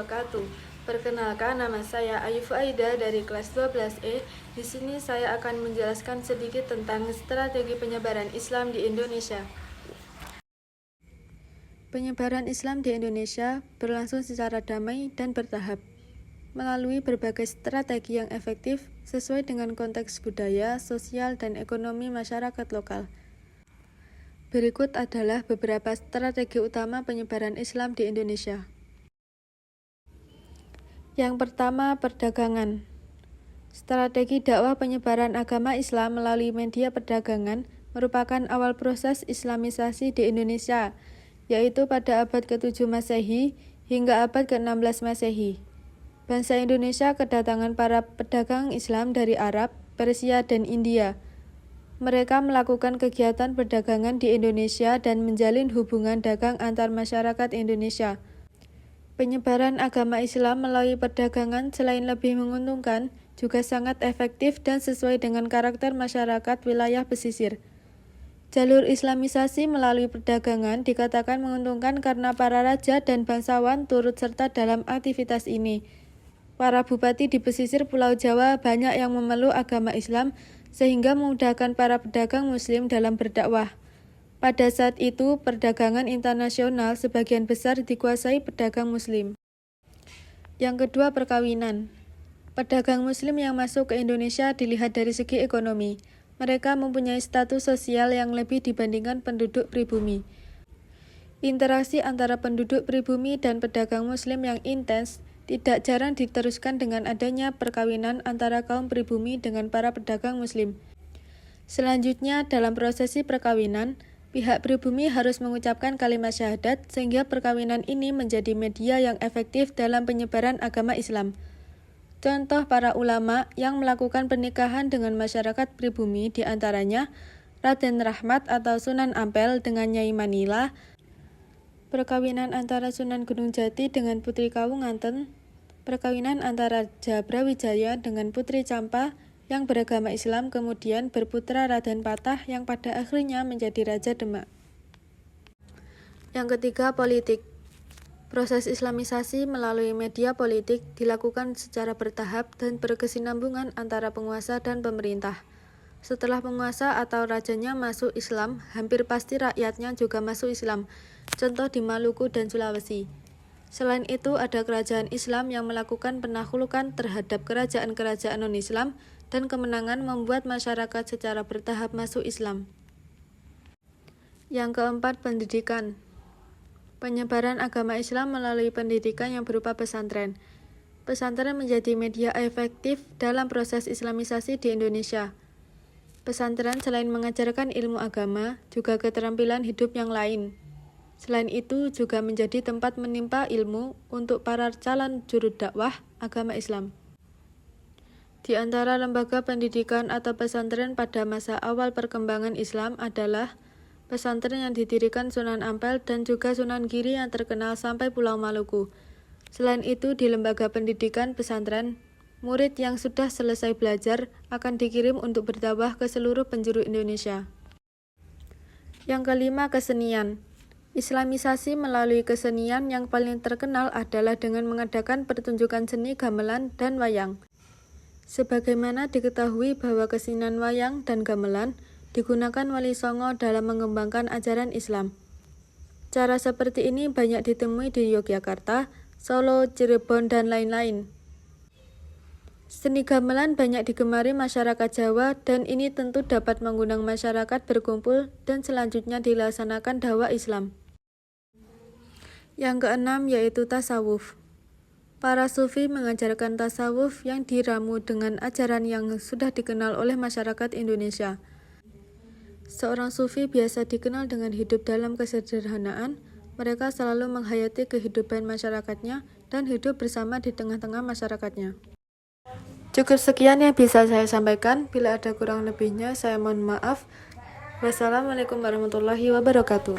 wabarakatuh. Perkenalkan, nama saya Ayu Aida dari kelas 12E. Di sini saya akan menjelaskan sedikit tentang strategi penyebaran Islam di Indonesia. Penyebaran Islam di Indonesia berlangsung secara damai dan bertahap, melalui berbagai strategi yang efektif sesuai dengan konteks budaya, sosial, dan ekonomi masyarakat lokal. Berikut adalah beberapa strategi utama penyebaran Islam di Indonesia. Yang pertama, perdagangan. Strategi dakwah penyebaran agama Islam melalui media perdagangan merupakan awal proses Islamisasi di Indonesia, yaitu pada abad ke-7 Masehi hingga abad ke-16 Masehi. Bangsa Indonesia kedatangan para pedagang Islam dari Arab, Persia, dan India. Mereka melakukan kegiatan perdagangan di Indonesia dan menjalin hubungan dagang antar masyarakat Indonesia. Penyebaran agama Islam melalui perdagangan selain lebih menguntungkan, juga sangat efektif dan sesuai dengan karakter masyarakat wilayah pesisir. Jalur Islamisasi melalui perdagangan dikatakan menguntungkan karena para raja dan bangsawan turut serta dalam aktivitas ini. Para bupati di pesisir Pulau Jawa banyak yang memeluk agama Islam, sehingga memudahkan para pedagang Muslim dalam berdakwah. Pada saat itu, perdagangan internasional sebagian besar dikuasai pedagang Muslim. Yang kedua, perkawinan. Pedagang Muslim yang masuk ke Indonesia dilihat dari segi ekonomi. Mereka mempunyai status sosial yang lebih dibandingkan penduduk pribumi. Interaksi antara penduduk pribumi dan pedagang Muslim yang intens tidak jarang diteruskan dengan adanya perkawinan antara kaum pribumi dengan para pedagang Muslim. Selanjutnya, dalam prosesi perkawinan, pihak pribumi harus mengucapkan kalimat syahadat sehingga perkawinan ini menjadi media yang efektif dalam penyebaran agama Islam. Contoh para ulama yang melakukan pernikahan dengan masyarakat pribumi diantaranya Raden Rahmat atau Sunan Ampel dengan Nyai Manila, perkawinan antara Sunan Gunung Jati dengan Putri Kawunganten, perkawinan antara Raja Brawijaya dengan Putri Campa yang beragama Islam kemudian berputra Raden Patah yang pada akhirnya menjadi Raja Demak. Yang ketiga, politik. Proses Islamisasi melalui media politik dilakukan secara bertahap dan berkesinambungan antara penguasa dan pemerintah. Setelah penguasa atau rajanya masuk Islam, hampir pasti rakyatnya juga masuk Islam, contoh di Maluku dan Sulawesi. Selain itu, ada kerajaan Islam yang melakukan penaklukan terhadap kerajaan-kerajaan non-Islam, dan kemenangan membuat masyarakat secara bertahap masuk Islam. Yang keempat, pendidikan. Penyebaran agama Islam melalui pendidikan yang berupa pesantren. Pesantren menjadi media efektif dalam proses Islamisasi di Indonesia. Pesantren selain mengajarkan ilmu agama, juga keterampilan hidup yang lain. Selain itu, juga menjadi tempat menimpa ilmu untuk para calon juru dakwah agama Islam. Di antara lembaga pendidikan atau pesantren pada masa awal perkembangan Islam adalah pesantren yang didirikan Sunan Ampel dan juga Sunan Giri yang terkenal sampai Pulau Maluku. Selain itu, di lembaga pendidikan pesantren, murid yang sudah selesai belajar akan dikirim untuk berdakwah ke seluruh penjuru Indonesia. Yang kelima, kesenian. Islamisasi melalui kesenian yang paling terkenal adalah dengan mengadakan pertunjukan seni gamelan dan wayang. Sebagaimana diketahui bahwa kesenian wayang dan gamelan digunakan Wali Songo dalam mengembangkan ajaran Islam. Cara seperti ini banyak ditemui di Yogyakarta, Solo, Cirebon, dan lain-lain. Seni gamelan banyak digemari masyarakat Jawa dan ini tentu dapat mengundang masyarakat berkumpul dan selanjutnya dilaksanakan dakwah Islam. Yang keenam yaitu tasawuf. Para sufi mengajarkan tasawuf yang diramu dengan ajaran yang sudah dikenal oleh masyarakat Indonesia. Seorang sufi biasa dikenal dengan hidup dalam kesederhanaan. Mereka selalu menghayati kehidupan masyarakatnya dan hidup bersama di tengah-tengah masyarakatnya. Cukup sekian yang bisa saya sampaikan. Bila ada kurang lebihnya, saya mohon maaf. Wassalamualaikum warahmatullahi wabarakatuh.